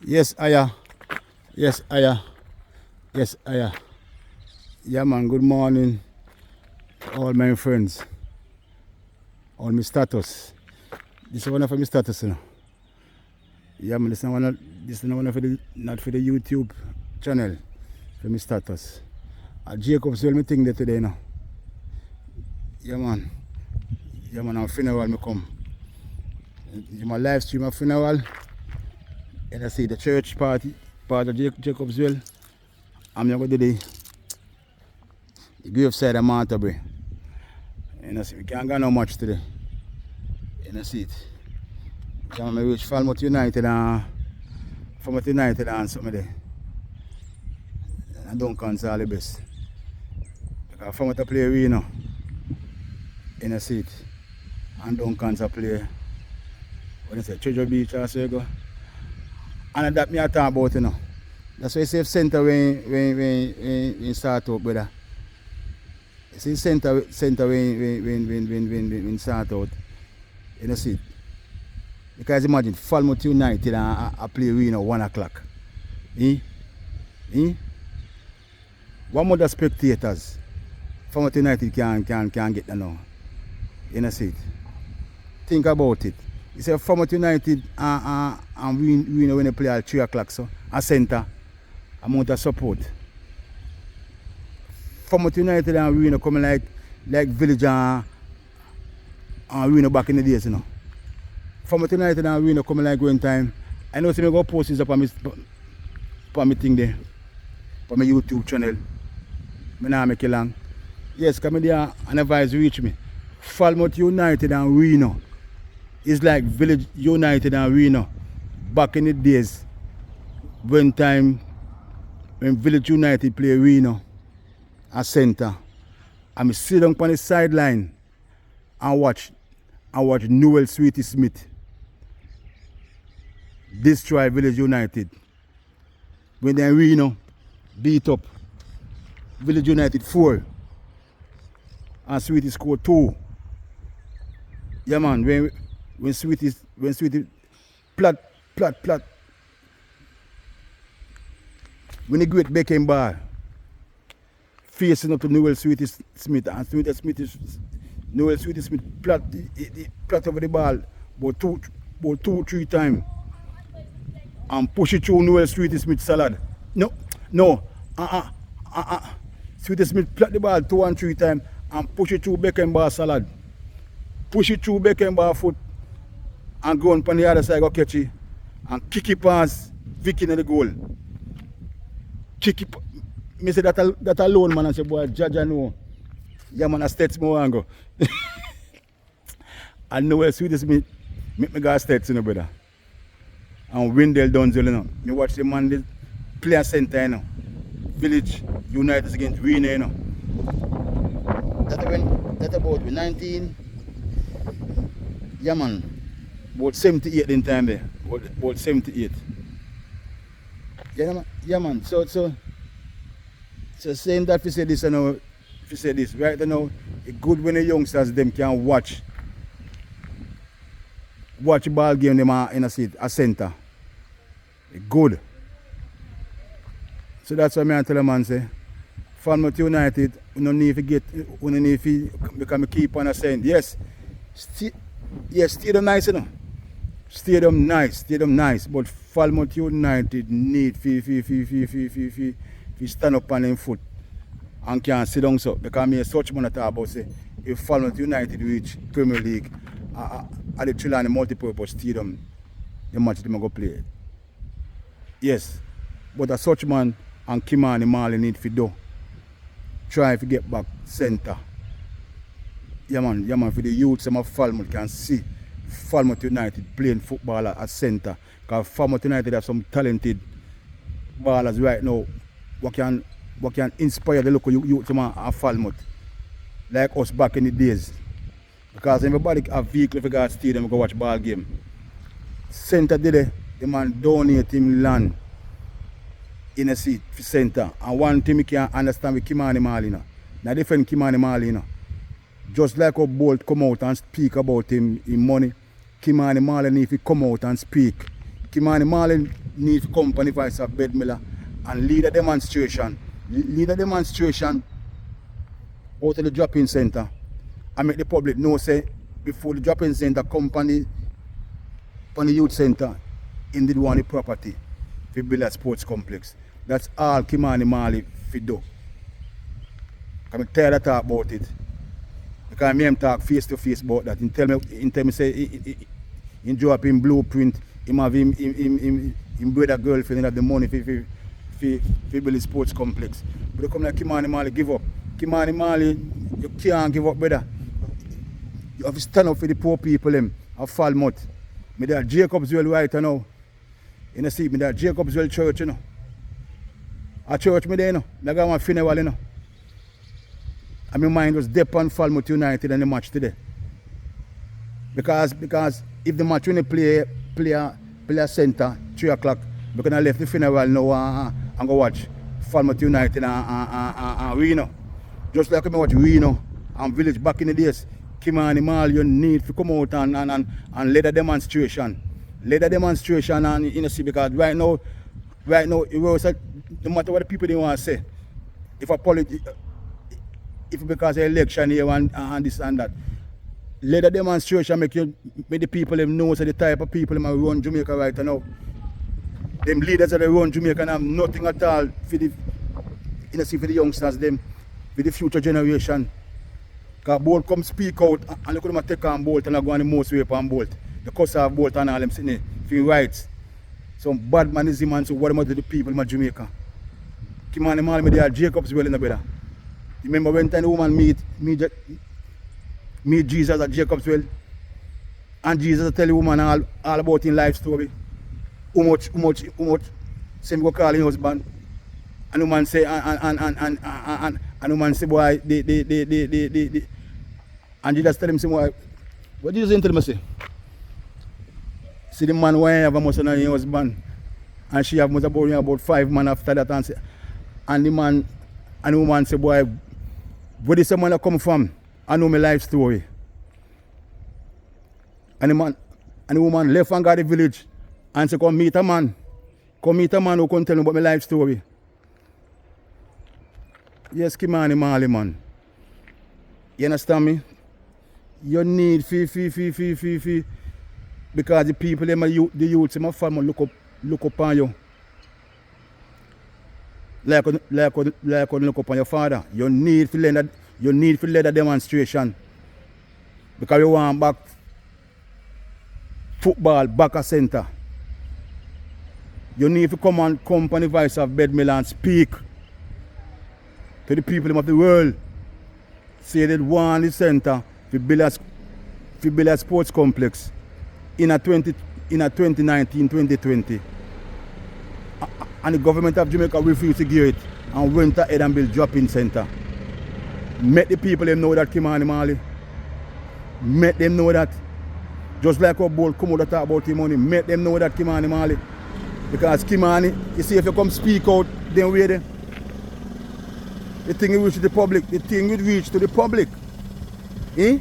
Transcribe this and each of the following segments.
Yes, Aya. Yes, Aya. Yes, Aya. Yeah, man, good morning, all my friends. All my status. This is one of my status, you know. Yeah, man, this is one of the, not for the YouTube channel, for my status. Jacob's well, me thing there today, you know. Yeah, man. Yeah, man, on funeral, me come. My live stream of funeral. And I see the church part of Jacob's well. I'm going to do the graveside of Monterbury. And I see, we can't go no much today. And I see it. I reach Falmouth United and something there. I don't cancel all the best. Because Falmouth play Reno. And I see it. And don't cancel play. What I say, Treasure Beach or so you go. And that me I talk about, you know. That's why you say center when start out, brother. You see center when start out. You know, see it. Because imagine Falmouth United and play Reno 1 o'clock. One more spectators. Falmouth United can get that now. You know, see it. Think about it. You say Falmouth United and Reno when they play at 3 o'clock, so a center. Amount of support. Falmouth United and Reno coming like Village and Reno back in the days, you know. Falmouth United and Reno coming like one time. I know some go post this up on my thing there. On my YouTube channel. I don't make it long. Yes, come there and advice reach me. Falmouth United and Reno is like Village United and Reno back in the days when Village United play Reno at center. I sit down on the sideline and watch Noel Sweetie Smith destroy Village United. When then Reno beat up Village United 4 and Sweetie scored 2. Yeah, man, when Sweetie plat. When the great Beckham ball facing up to Noel Sweetie Smith and Noel Sweetie Smith plat over the ball about 2-3 times and push it through Noel Sweetie Smith salad. No. Sweetie Smith plat the ball 2 and 3 times and push it through Beckham ball salad. Push it through Beckham ball foot and go on the other side, go catch it and kick it past Vicky in the goal. Kick it. Me say that alone, man, and say, boy, Jaja know. Yeah, man, I stats more and go. I know where Sweetie Smith make me go stats, you know, brother. And Wendell Dunzel, you know. Me watch the man play a center, you know. Village United against Reno, you know. That about 19. Yeah, man. About 78 in time there. About 78. Yeah, man. So saying that we say this, you know, if you say this, right now, it's good when the youngsters them can watch ball game them in a center. It's good. So that's why I tell a man say, Falmouth United, we don't need to become a keep on a saying, yes, stadium nice, you know. Stadium nice, but Falmouth United need to stand up on them foot and can sit down so. Because me such man talk about say if Falmouth United reach Premier League at the Trillani multi-purpose stadium, the match them go play. Yes, but a such man and Kimani Marley need to do. Try to get back center. Yeah man, for the youths of Falmouth can see Falmouth United playing football at center. Because Falmouth United have some talented ballers right now what can inspire the local youth of Falmouth. Like us back in the days. Because everybody have vehicle if you go to stadium go watch ball game. Center did it, the man donate him land in a seat for center. And one thing we can understand with Kimani Marley now. Now different Kimani Marley now. Just like how Bolt come out and speak about him in money, Kimani Marley need to come out and speak. Kimani Marley need to come on the voice of Bed Miller and lead a demonstration. Lead a demonstration out of the drop-in centre and make the public know, say, before the drop-in centre come on the youth centre, in the one property to build a sports complex. That's all Kimani Mali fi do. I'm tired of talk about it. Because me talk face to face about that. In tell me say in draw up in blueprint, him have him brother girlfriend have the money for build a sports complex. But they come like Kimani Mali give up. Kimani Mali, you can't give up, brother. You have to stand up for the poor people them of Falmouth. Me there Jacobswell right now. You know see me there Jacobswell church, you know. A church me there, you know. I got my funeral, you know. And my mind was deep on Falmouth United and the match today. Because if the match when they play a centre 3 o'clock, because I left the funeral now and go watch Falmouth United and Reno. Just like I watch Reno and Village back in the days. Kimani Mali, you need to come out and lead a demonstration. Lead a demonstration and you know see because right now it was like, no matter what the people they want to say, if because of election here and this and that, lead a demonstration make the people them know so the type of people them run Jamaica right now. Them leaders that run Jamaica have nothing at all for the for the youngsters them, for the future generation. Because Bolt come speak out and look at them take on Bolt and I go on the most way on Bolt. The cuss of Bolt and all them sitting there for rights. Some bad manism and so what am I to the people in Jamaica? Kimani Mali me there Jacobswell in the brother. You remember when time the woman meet Jesus at Jacobswell? And Jesus tell the woman all about his life story. How much same go call his husband. And the woman say and the woman say boy and Jesus tell him say boy what Jesus tell him say? See the man why have a most on his husband and she have most about 5 months after that and the man and the woman say boy where this man come from? I know my life story. And the woman left and got the village and say come meet a man who can tell me about my life story. Yes, Kimani Mali man. You understand me? You need fee because the people them the youths in my family look up on you. Like look up on your father. You need to lead a demonstration. Because you want back football back a centre. You need to come on the voice of Bed Miller and speak to the people of the world. Say they want the centre to build a sports complex in a 2019-2020. And the government of Jamaica refused to give it and went ahead and build drop-in centre. Make the people them know that Kimani Mali. Make them know that. Just like how Bolt come out to talk about the money, make them know that Kimani Mali. Because Kimani, you see if you come speak out, then wait there. The thing will reach to the public. The thing will reach to the public. Eh?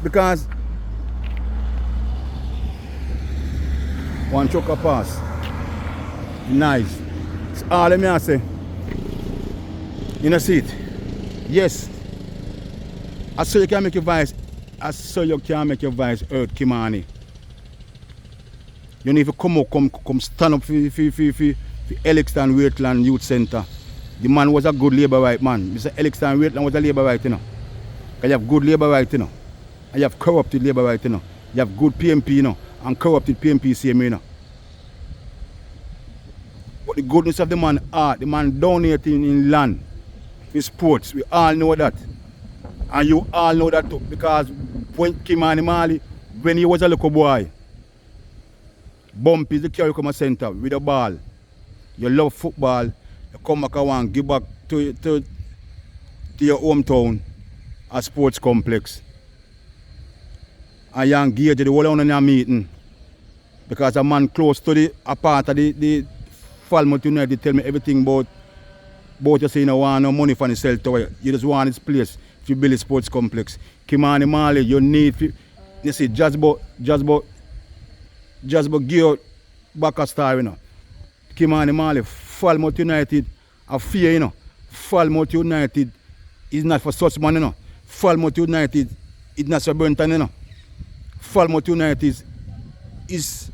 Because one choker pass. Nice. It's all let me say. You know see it? Yes. I saw you can make your voice. I saw you can make your voice heard, Kimani. You need to come stand up for Elixton Waitland Youth Centre. The man was a good labour right man. Mr. Elixton Waitland was a labour right, you know. You have good labour right, you know. And you have corrupted labour right, you know. You have good PMP, you know, and corrupted PMP same, you know. But the goodness of the man the man donating in land, in sports, we all know that. And you all know that too, because when Kimani Mali, when he was a little boy, Bumpy the carry come a centre with a ball. You love football, you come back and give back to your hometown, a sports complex. And you engage the whole on your meeting. Because a man close to a part of the Falmouth United tell me everything about you say you don't want no money for the cell tower. You just want this place to build a sports complex. Kimani Mali, you need to, you see, just about give back a star, you know. Kimani Marley, Falmouth United, a fear, you know. Falmouth United is not for such man, you know. Falmouth United is not for Brenton, you know. Falmouth United is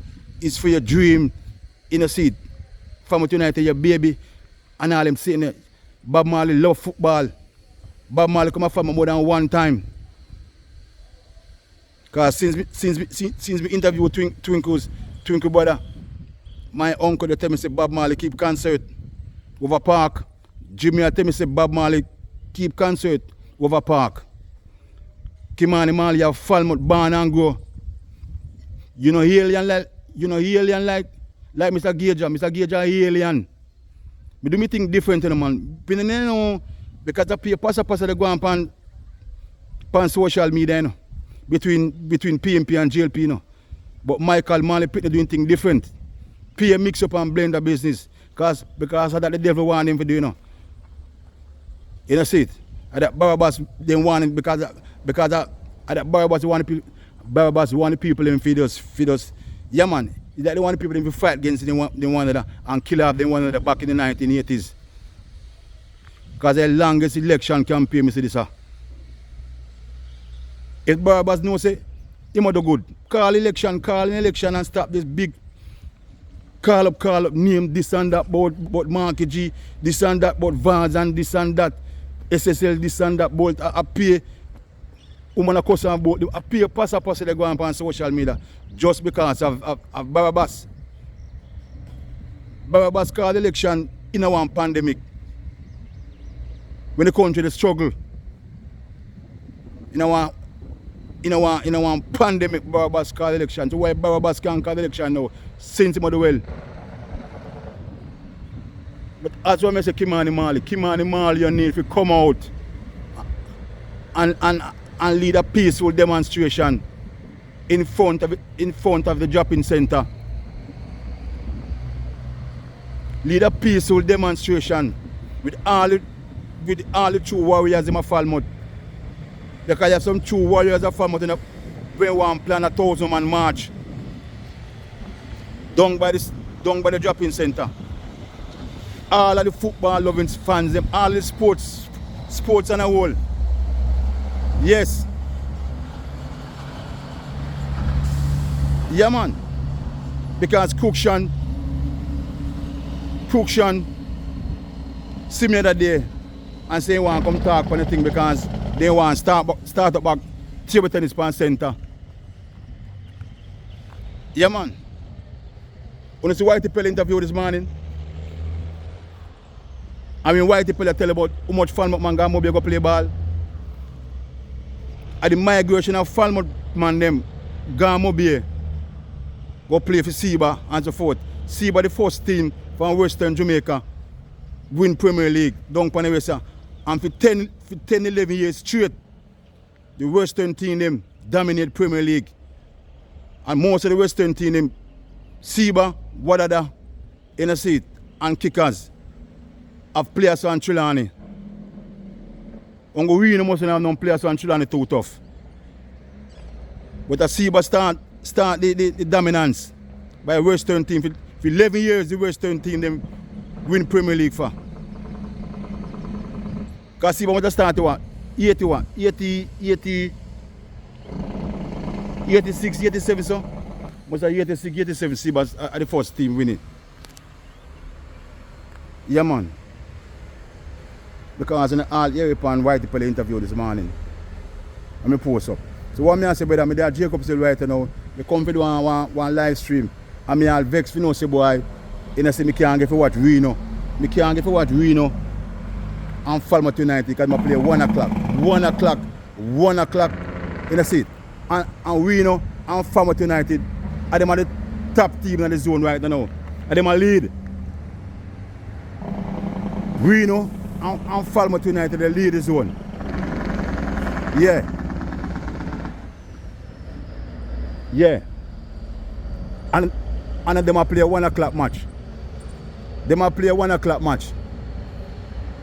for your dream, in a seat. Falmouth United, your baby, and all them saying it. Bob Marley love football. Bob Marley come from more than one time. Because since we interviewed Twinkle brother, my uncle they tell me say Bob Marley keep concert over park. Jimmy tell me say Bob Marley keep concert over park. Kimani Marley have Falmouth born and grow. You know alien like Mr. Gage. Mr. Gage are alien. Me do me think different, you know, man. You know, because the pass they go on social media, you know, between PMP and GLP, you know. But Michael Marley Pitt doing things different. P mix up and blend the business. Because of that the devil want him to do, you know. You know, see it. And that Barabbas they want him because of that Barabbas want the people in feed us. Yeah, man. That they want people to fight against them one another and kill off them one another back in the 1980s. Because the longest election campaign, Mr. Dissa. If Barabbas knows say, he must do good. Call an election and stop this big call up name, this and that about Marky G, this and that about Vans and this and that, SSL, this and that about appear. Woman a cuss about appear pass they go on social media just because of Barabbas. Barabbas called the election in a one pandemic. When the country they struggle. In a one pandemic, Barabbas called the election. So why Barabbas can't call the election now? Since him do well. But as well I say Kimani Marley you need to come out and lead a peaceful demonstration in front of the dropping center. Lead a peaceful demonstration with all the true warriors in Falmouth. Because you have some true warriors of Falmouth in when one plan 1,000-man march down by the dropping center. All of the football loving fans, them, all the sports and a whole. Yes. Yeah, man. Because Cruikshan see me that day and say he want to come talk on the thing because they want to start up back table tennis pan center. Yeah, man. When you see Whitey Pell interview this morning, I mean Whitey Pell tell about how much Falmouth man go play ball. At the migration of Falmouth man them Gamobie go play for Seba and so forth. Seba the first team from Western Jamaica win Premier League down on the west. And for 10-11 years straight, the Western team them dominate Premier League. And most of the Western team them Seba, Wadada, in a seat and kickers have players on Trelawney. RENO must have no players on Trelawney too tough. But a Seba start the dominance by a Western team. For 11 years the Western team them win Premier League for. Because Seba must have started what? 81, 80, 86, 87 so? Must have 86, 87 Seba at the first team winning. Yeah, man. Because in all European Whitey Pell interview this morning, I'm post up. So what I say, brother, I'm there Jacob still right now. I come for one live stream. And I'm all vexed for no say boy. And I say I can't get to watch Reno. I can't get to watch Reno and Falmouth United because I play 1 o'clock. 1 o'clock. 1 o'clock. In a seat. And Reno and Falmouth United are them at the top team in the zone right now. And them are lead. Reno and Falmouth United, they lead the zone. Yeah. Yeah. And them a play a 1 o'clock match. They might play a 1 o'clock match.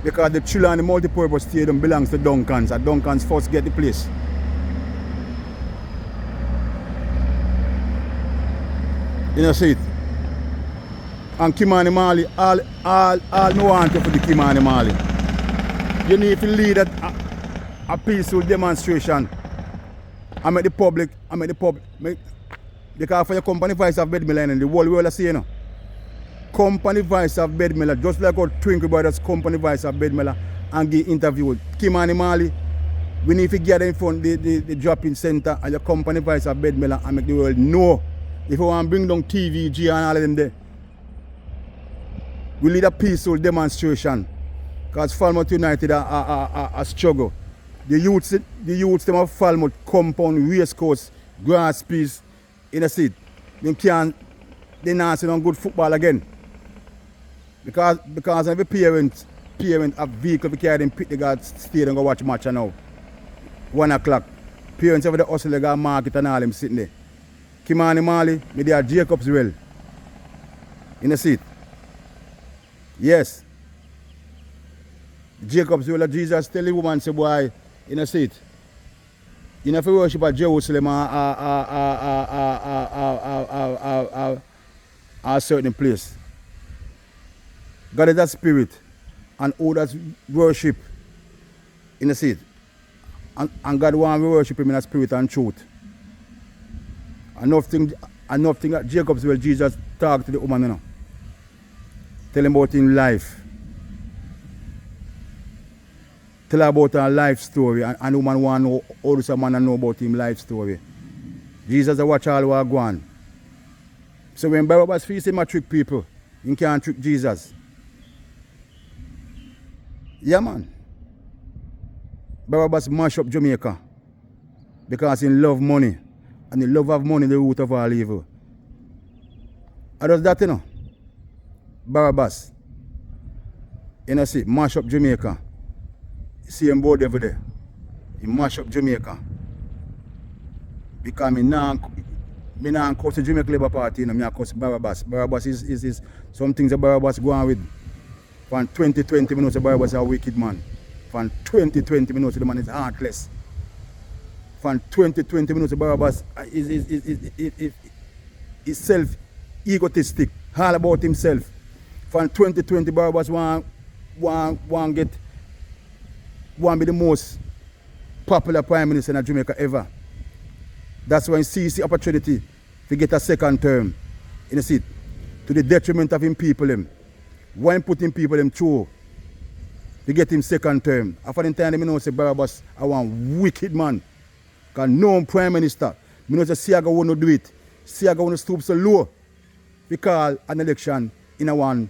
Because the Trelawney multi-purpose stadium belongs to Duncan's. And Duncan's first get the place. You know, see it. And Kimani Mali, all no want to for the Kimani Mali. You need to lead a peaceful demonstration. I make the public, because for your company vice of bed miller and the whole world I see, you know. Company vice of bed miller, just like our Twinkle Brothers company vice of bed miller and give interview with Kimani Mali. We need to get in front the dropping center and your company vice of bed miller and make the world know. If you want to bring down TVG and all of them there, we need a peaceful demonstration. Because Falmouth United are struggle. The youths them of Falmouth compound, race course, grass piece in the seat. They not see no good football again. Because every parent have vehicle to carry them pick the guys stay and go watch match now. 1 o'clock. Parents over the hustle they got market and all them sitting there. Kimani Mali, me there Jacobs well. In the seat. Yes. Jacobs well Jesus tell the woman say boy in the seat. You know if you worship at Jerusalem a certain place. God is a spirit and all that worship in the seat. And God wants to worship him in a spirit and truth. Enough thing that Jacob's well Jesus talked to the woman, you know. Tell him about his life. Tell her about her life story and the woman want to know how does a man know about his life story. Jesus watch all what go on. So when Barabbas feels him a trick people, he can't trick Jesus. Yeah man. Barabbas mash up Jamaica because he love money. And the love of money the root of all evil. And does that, you know? Barabbas. You know, see, mash up Jamaica. You see him board over there. He mash up Jamaica. Because me now cause the Jamaica Labour Party, you know, me cause Barabbas. Barabbas is some things that Barabbas go on with. From 2020 minutes, Barabbas is a wicked man. From 2020 minutes, the man is heartless. From 20 minutes, Barabbas is self-egotistic, all about himself. From 2020, Barabbas want be the most popular prime minister in Jamaica ever. That's why he sees the opportunity to get a second term in the seat, to the detriment of him people. When putting people through to get him second term. After the time, I know say Barabbas I want wicked man. Because no prime minister, I know say Siaga won't do it. Siaga won't stoop so low. We call an election in a one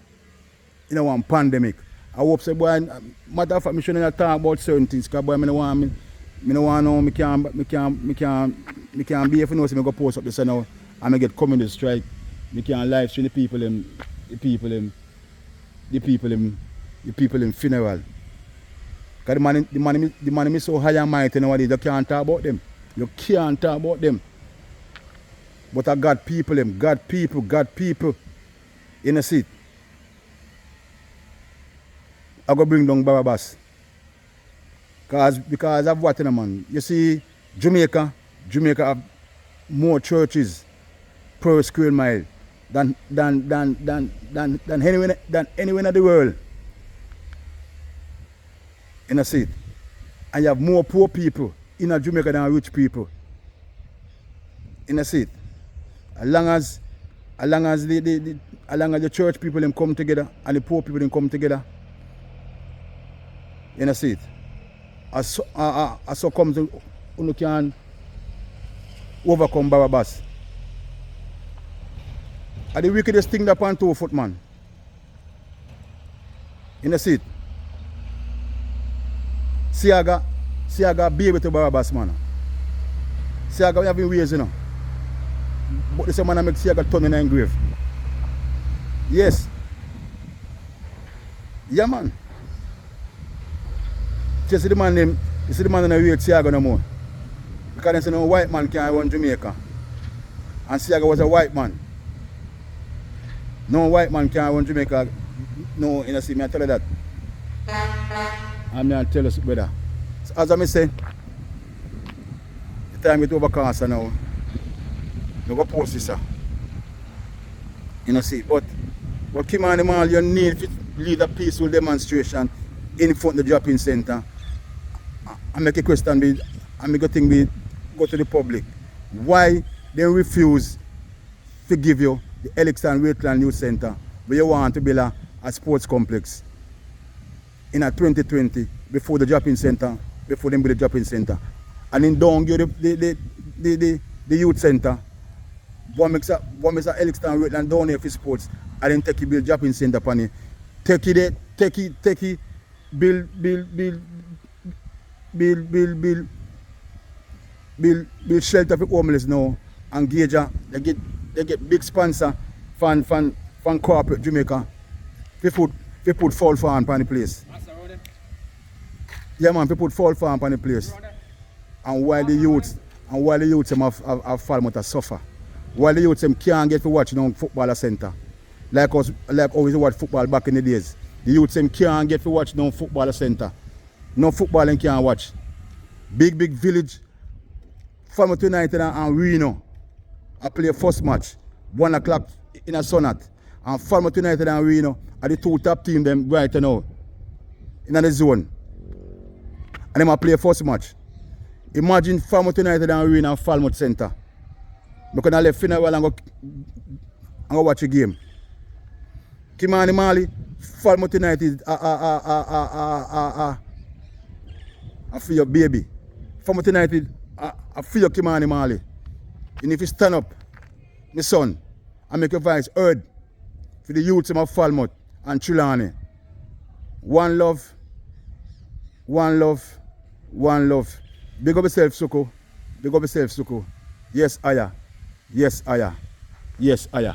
pandemic. I hope say boy, matter of fact, I shouldn't talk about certain things because boy, I don't want know, I can't be if you know say I go post up this now and I get communist strike. I can't live stream the people in funeral. Because the man is so high and mighty nowadays, you can't talk about them. You can't talk about them. But I got people in the seat. I go bring down Barabbas. Because of what, man? You see, Jamaica have more churches per square mile than anywhere in the world. In a seat. And you have more poor people in a Jamaica than rich people. In a seat. As long as the church people them come together and the poor people them come together. In a seat. As so comes you can overcome Barabbas. And the wickedest thing that on 2 foot man. In a seat. Siaga baby to Barabbas man. Siaga we have been ways, you know. But this man make Siaga turn in a grave. Yes. Yeah man. You see the man in the real Siaga no more. Because they say no white man can't run Jamaica. And Siaga was a white man. No white man can't run Jamaica. No, you know, see me I tell you that. I'm going to tell you, brother. So as I say, the time it overcast now. You go post this, sir. You know, see, but But Kimani Mall, you need to lead a peaceful demonstration in front of the drop-in center. I make a question, I make a thing go to the public. Why they refuse to give you the Elixir and Waitland Youth Center where you want to build a sports complex in a 2020 before the drop-in center, before they build the drop-in center. And then down give the youth center, what makes a Elixir and Waitland down here for sports, and then take it build drop-in center upon it. Take it, build shelter for homeless now, and they get big sponsor from corporate Jamaica. They put Fall Farm on the place. Yeah man, they put Fall Farm on the place. And while the youths of Falmouth suffer. While the youths can't get to watch no football center. Like always watch football back in the days. The youths can't get to watch no football center. No football and can't watch. Big village. Falmouth United and Reno. I play first match. 1 o'clock in a Sonat. And Falmouth United and Reno are the two top team them right now. In the zone. And them I play first match. Imagine Falmouth United and Reno and Falmouth Center. Because I left Finawell and go watch a game. Kimani Mali, Falmouth United I feel your baby. Falmouth United I feel your Kimani Mali. And if you stand up, my son, and make your voice heard for the youths of Falmouth and Trelawney. One love, one love, one love. Big up yourself, Suko. Big up yourself, Suko. Yes, Aya. Yes, Aya. Yes, Aya.